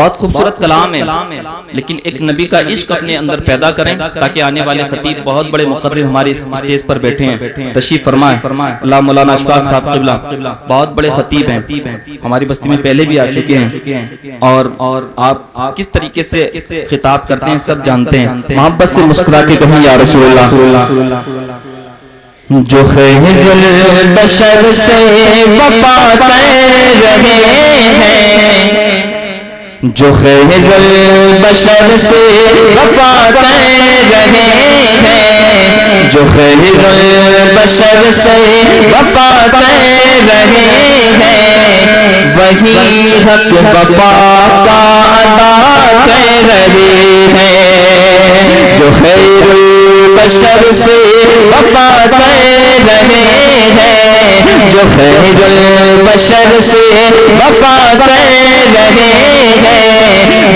بہت خوبصورت کلام ہے، لیکن ایک نبی کا عشق اپنے اندر پیدا کریں تاکہ آنے والے خطیب بہت بڑے مقرر ہمارے اس اسٹیج پر بیٹھے ہیں، تشریف فرمائیں۔ اللہ مولانا اشفاق صاحب قبلہ بہت بڑے خطیب ہیں، ہماری بستی میں پہلے بھی آ چکے ہیں، اور آپ کس طریقے سے خطاب کرتے ہیں سب جانتے ہیں۔ محبت سے مسکرا کے کہیں یا رسول اللہ۔ جو خیر البشر سے وفا کر رہے ہیں، جو خیر البشر سے وفا کر رہے ہیں، جو خیر البشر سے وفا کر رہے ہیں، وہی حق وفا کا ادا کر رہے ہیں۔ جو خیر البشر سے وفا کر رہے ہیں، جو خیر البشر سے وفا کر رہے ہیں،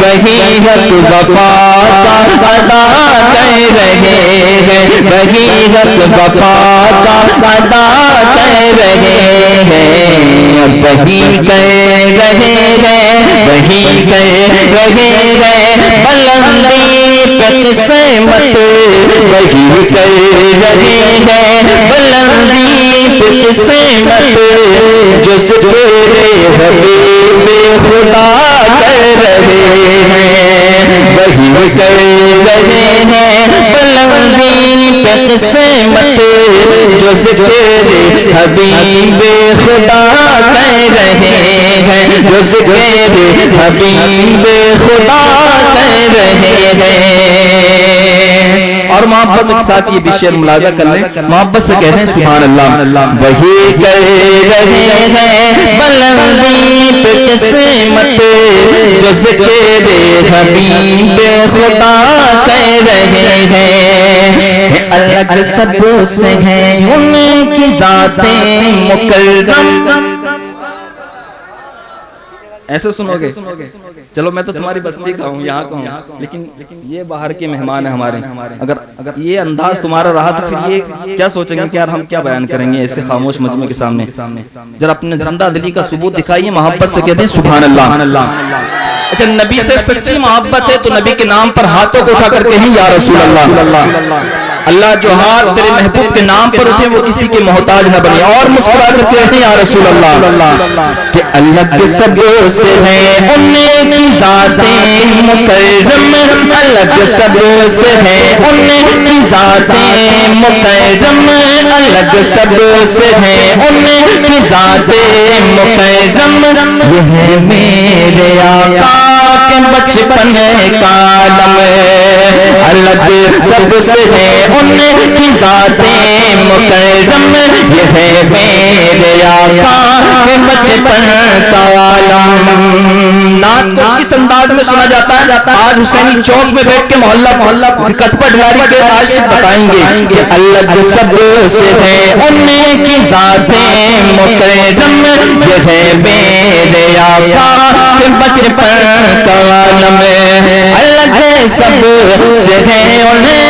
وہی حق وفا کا ادا کر رہے ہیں، وہی حق وفا کا ادا کر رہے ہیں، وہی کہہ رہے ہیں، وہی کہہ رہے ہیں، بلندی پہ قسمت وہی کہہ رہے ہیں، بلندی پہ قسمت جو ذکر حبیب خدا کر رہے ہیں، وہی کہہ رہے ہیں، بلندی پہ قسمت جو ذکر حبیب خدا کر رہے ہیں، جو ذکر حبیب خدا کر رہے ہیں۔ اور محبت کے ساتھ یہ بھی شعر ملاحظہ کر لیں، محبت سے کہہ رہے ہیں سبحان اللہ۔ وہی کہہ رہے ہیں، بلندی پہ قسمت جو ذکر حبیب خدا کہہ رہے ہیں، الگ سب سے ہیں ان کی ذاتیں مکرم۔ ایسے سنو گے؟ چلو میں تو تمہاری بستی کا ہوں، یہاں کا ہوں، لیکن یہ باہر کے مہمان ہیں ہمارے۔ اگر یہ انداز تمہارا رہا تو پھر یہ کیا سوچیں گے کہ یار ہم کیا بیان کریں گے ایسے خاموش مجمع کے سامنے؟ ذرا اپنے زندہ دلی کا ثبوت دکھائیے، محبت سے کہتے ہیں سبحان اللہ۔ اچھا، نبی سے سچی محبت ہے تو نبی کے نام پر ہاتھوں کو اٹھا کر کہیں یا رسول اللہ۔ اللہ جو ہاتھ تیرے محبوب کے نام پر اٹھے وہ کسی کے محتاج نہ بنے، اور مسکرا کر کہیں یا رسول اللہ۔ کہ الگ سب سے ہیں ان کی ذاتیں مکرم، الگ سب سے ہیں ان کی ذاتیں مکرم، الگ سب سے ہیں ان کی ذاتیں مکرم۔ یہ ہے میرے آقا کے بچپن کا عالم، الگ سب سے ہیں ان کی ذاتیں مکرم، یہ ہے میرے آقا کے بچپن کا عالم۔ نعت کو کس انداز میں سنا جاتا ہے؟ آج حسینی چوک میں بیٹھ کے محلہ قصبہ ڈھلاری کے عاشق بتائیں گے کہ الگ سب سے ہیں ان کی ذاتیں مکرم، یہ ہے میرے آقا کے بچپن کا عالم، الگ سب سے ہیں انہیں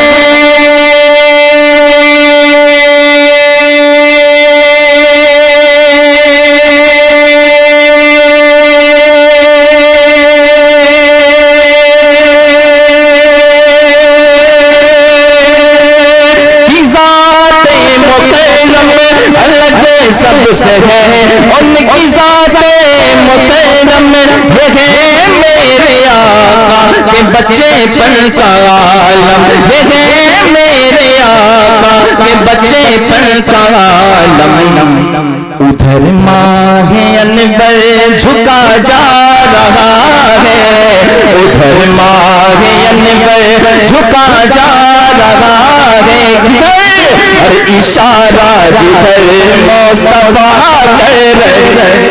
سب سے ہے ان کی ذاتیں مکرم، یہ ہے میرے آقا کے بچے پن کا عالم، یہ ہے میرے آقا کے بچے پن کا عالم۔ ادھر ماہ انور جھکا جا رہا ہے، ادھر ماہ انور جھکا جا رہا ہے، اور اشارہ جدھر مصطفیٰ کر رہے،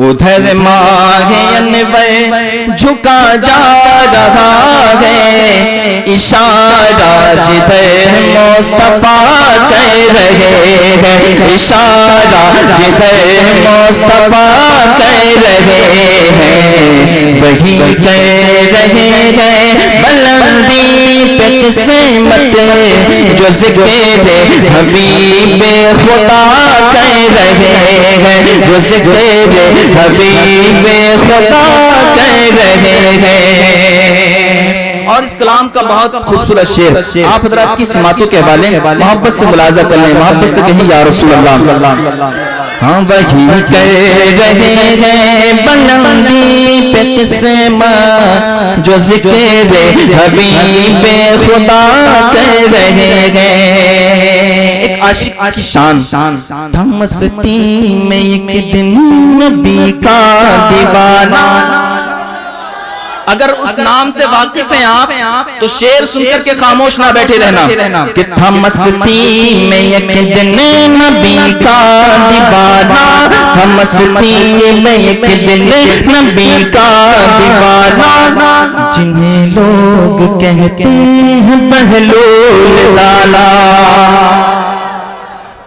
ادھر ماہ انور جھکا جا رہا ہے، اشارہ جدھر مصطفیٰ کر رہے ہیں، اشارہ جدھر مصطفیٰ کر رہے ہیں، وہی کہہ رہے ہیں، بلندی پہ قسمت جو ذکر حبیب خدا کر رہے ہیں، جو ذکر حبیب خدا کر رہے ہیں۔ اور اس کلام کا بہت خوبصورت شعر آپ حضرات کی سماعتوں کے حوالے محبت سے ملاحظہ کر لیں، محبت سے کہیں یا رسول اللہ۔ ہاں وہی کہہ رہے ہیں بلندی پہ قسمت، جو ذکر حبیب خدا کہہ رہے ہیں۔ ایک عاشق کی شان تھا مستی میں ایک دن نبی کا دیوانہ۔ اگر اس نام سے واقف ہیں آپ تو شعر سن کر کے خاموش نہ بیٹھے رہنا کہ تھا مستی میں ایک دن نبی کا دیوانہ، تھا مستی میں ایک دن نبی کا دیوانہ، جنہیں لوگ کہتے ہیں بہلول لالا۔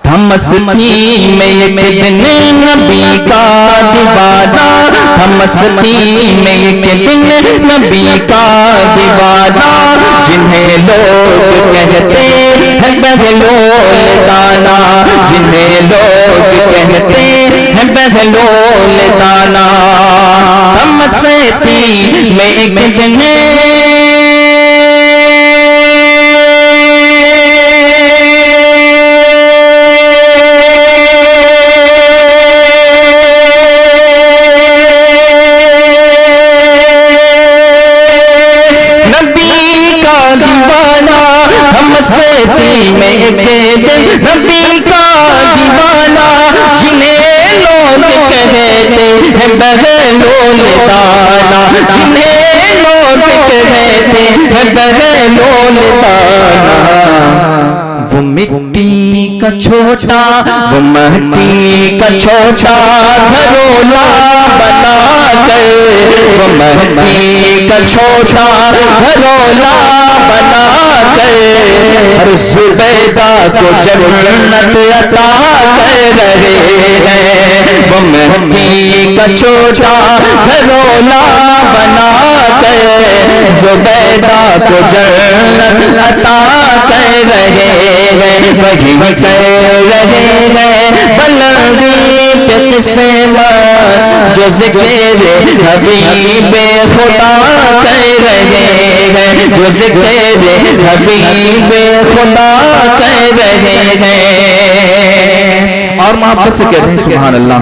تھا مستی میں ایک دن نبی کا دیوانہ، تھا مستی میں ایک دن نبی کا دیوانہ، جنہیں لوگ کہتے ہیں بہلول دانا، جنہیں لوگ کہتے ہیں بہلول دانا۔ تھا مستی میں ایک دن نبی کا دیوانہ، جنہیں لوگ کہتے ہیں بہلول دانا، جنہیں لوگ کہتے ہیں بہلول دانا۔ وہ مٹی کا چھوٹا، وہ مٹی کا چھوٹا گھرولا بنا کر، وہ مٹی کا چھوٹا گھرولا بنا کر ہر زبیدہ کو جنت عطا کر رہے ہیں۔ وہ مٹی کا چھوٹا گھرولا بنا کر زبیدہ کو جنت عطا کر رہے ہیں۔ وہی کہہ رہے ہیں بلندی پہ قسمت، جو ذکر حبیب خدا کر رہے ہیں، جو ذکر حبیب خدا کر رہے ہیں۔ اور محبت سے کہتے ہیں سبحان اللہ،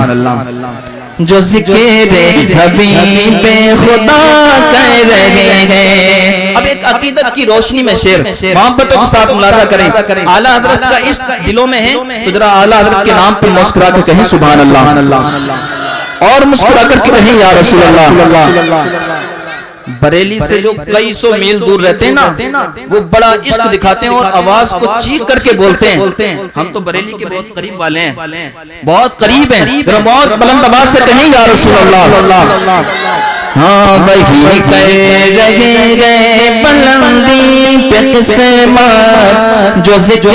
جو ذکر حبیب خدا کر رہے ہیں۔ اب ایک عقیدت کی روشنی میں شعر محبتوں کے ساتھ ملاحظہ کریں۔ اعلیٰ حضرت کا عشق دلوں میں ہے تو ذرا اعلیٰ حضرت کے نام پر مسکرا کے کہیں سبحان اللہ، اور مسکرا کر کے کہیں یا رسول اللہ۔ بریلی سے جو کئی سو میل دور رہتے ہیں نا، وہ بڑا عشق دکھاتے ہیں اور آواز کو چیخ کر کے بولتے ہیں۔ ہم تو بریلی کے بہت قریب والے ہیں، بہت قریب ہیں، ذرا بہت بلند آواز سے کہیں یا رسول اللہ۔ ہاں وہی کہہ رہے ہیں بلندی پہ قسمت، جو ذکر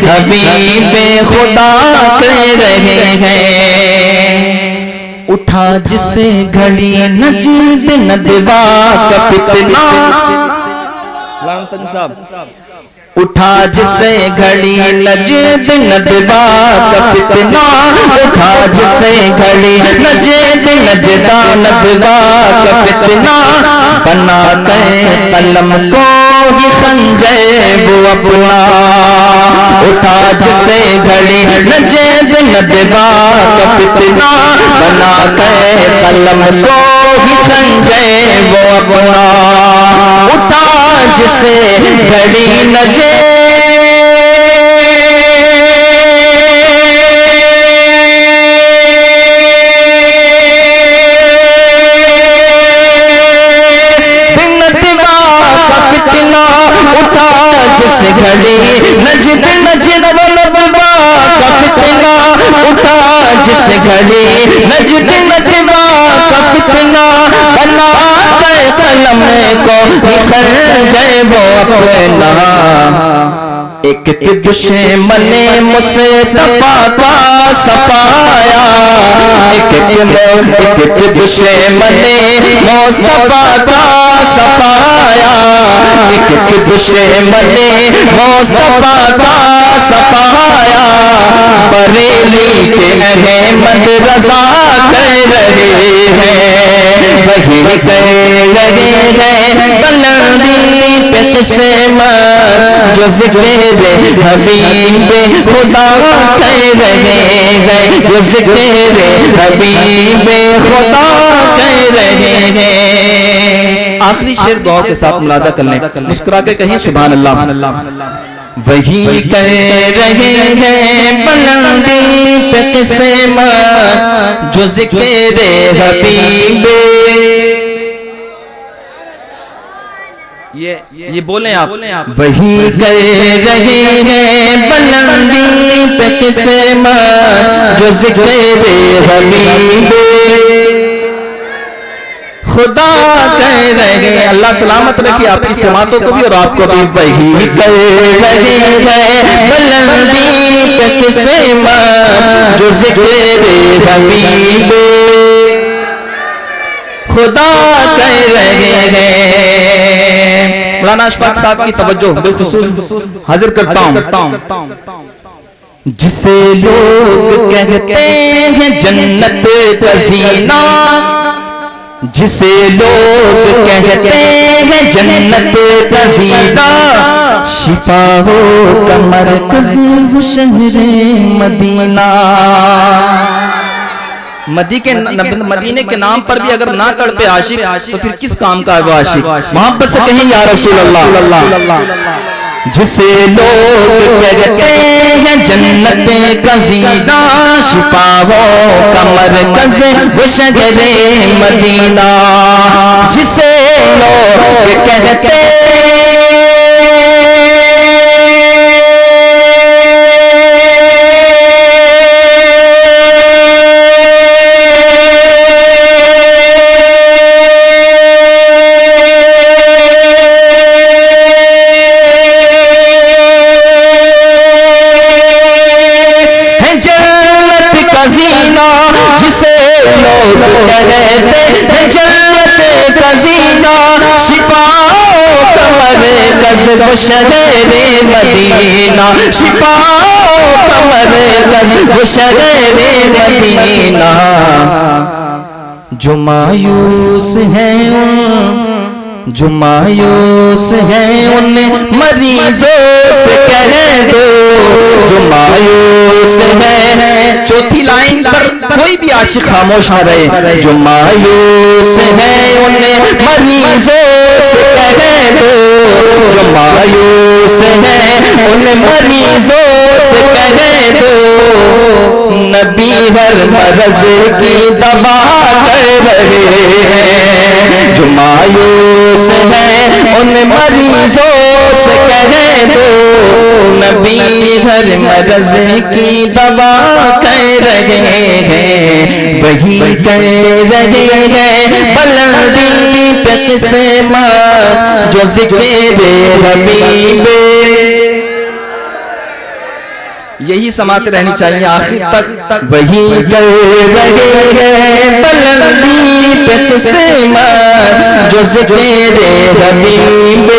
حبیب خدا کر رہے ہیں۔ اٹھا جسے گھڑی نجد ندوا کا فتنہ، اٹھا جسے گھڑی نجد ندوا کا فتنہ، اٹھا جسے گھڑی نجد نجدا ندوا کا فتنہ، بنا کر قلم کو ہی خنجر وہ اپنا، اٹھا جسے گھڑی نجد ندوا کا فتنہ، بنا کر قلم کو ہی خنجر وہ اپنا، اٹھا جسے گھڑی نجد گھڑی نجد نجد ندوا کا فتنہ، اٹھا جس گھڑی نجد ندوا کا فتنہ، بنا کر قلم کو خنجر وہ اپنا، ایک ایک دشمن مصطفیٰ کا صفایا، ایک دشمن مصطفیٰ کا صفایا، ایک دشمن مصطفیٰ کا صفایا، بریلی کے احمد رضا کہہ رہے ہیں، وہی کہہ رہے ہیں بلندی پہ قسمت، جو ذکر حبیب خدا کہہ رہے ہیں، جو ذکر حبیب خدا کہہ رہے ہیں۔ آخری شعر دعا کے ساتھ ملادہ کر لیں، مسکرا کے کہیں سبحان اللہ۔ وہی کہہ رہے ہیں بلندی پہ قسمت، جو ذکر حبیب، یہ بولیں آپ، وہی کہہ رہے ہیں بلندی پہ قسمت، جو ذکر حبیب خدا کہہ رہے ہیں۔ اللہ سلامت رکھے آپ کی سماعتوں کو بھی اور آپ کو بھی۔ وہی کہہ رہے ہیں بلندی پہ قسمت، جو ذکر حبیب خدا کہہ رہے ہیں۔ مولانا اشفاق صاحب کی توجہ بالخصوص حاضر کرتا ہوں۔ جسے لوگ کہتے ہیں جنت کا زینہ، جسے لوگ کہتے ہیں جنت کا زینہ، شفا ہو کا مرکز وہ شہر مدینہ۔ مدینے کے نام پر بھی اگر نہ تڑپے عاشق تو پھر کس کام کا ہے وہ عاشق؟ محبت سے کہیں یا رسول اللہ۔ جسے لوگ کہتے ہیں جنت کا زینہ، شفا ہو کا مرکز وہ شہر مدینہ، جسے لوگ کہتے وہ شہر مدینہ، شفا کا مرکز وہ شہر مدینہ۔ جو مایوس ہیں جو مایوس ہیں ان مریضوں سے کہہ دو، جو مایوس ہیں، چوتھی لائن پر کوئی بھی عاشق خاموش نہ رہے، جو مایوس ہیں ان مریضوں سے کہہ دو، جو مایوس ہیں ان مریضوں سے کہہ دو، نبی ہر مرض کی دوا کر رہے ہیں، جو مایوس ہیں ان مریضوں سے کہہ دو، نبی ہر مرض کی دوا کر رہے ہیں، وہی کہہ رہے ہیں بلندی پہ قسمت، جو ذکر حبیب۔ یہی سماعت رہنی چاہیے آخر تک۔ وہی کہہ رہے ہیں بلندی پہ قسمت، جو ذکر حبیب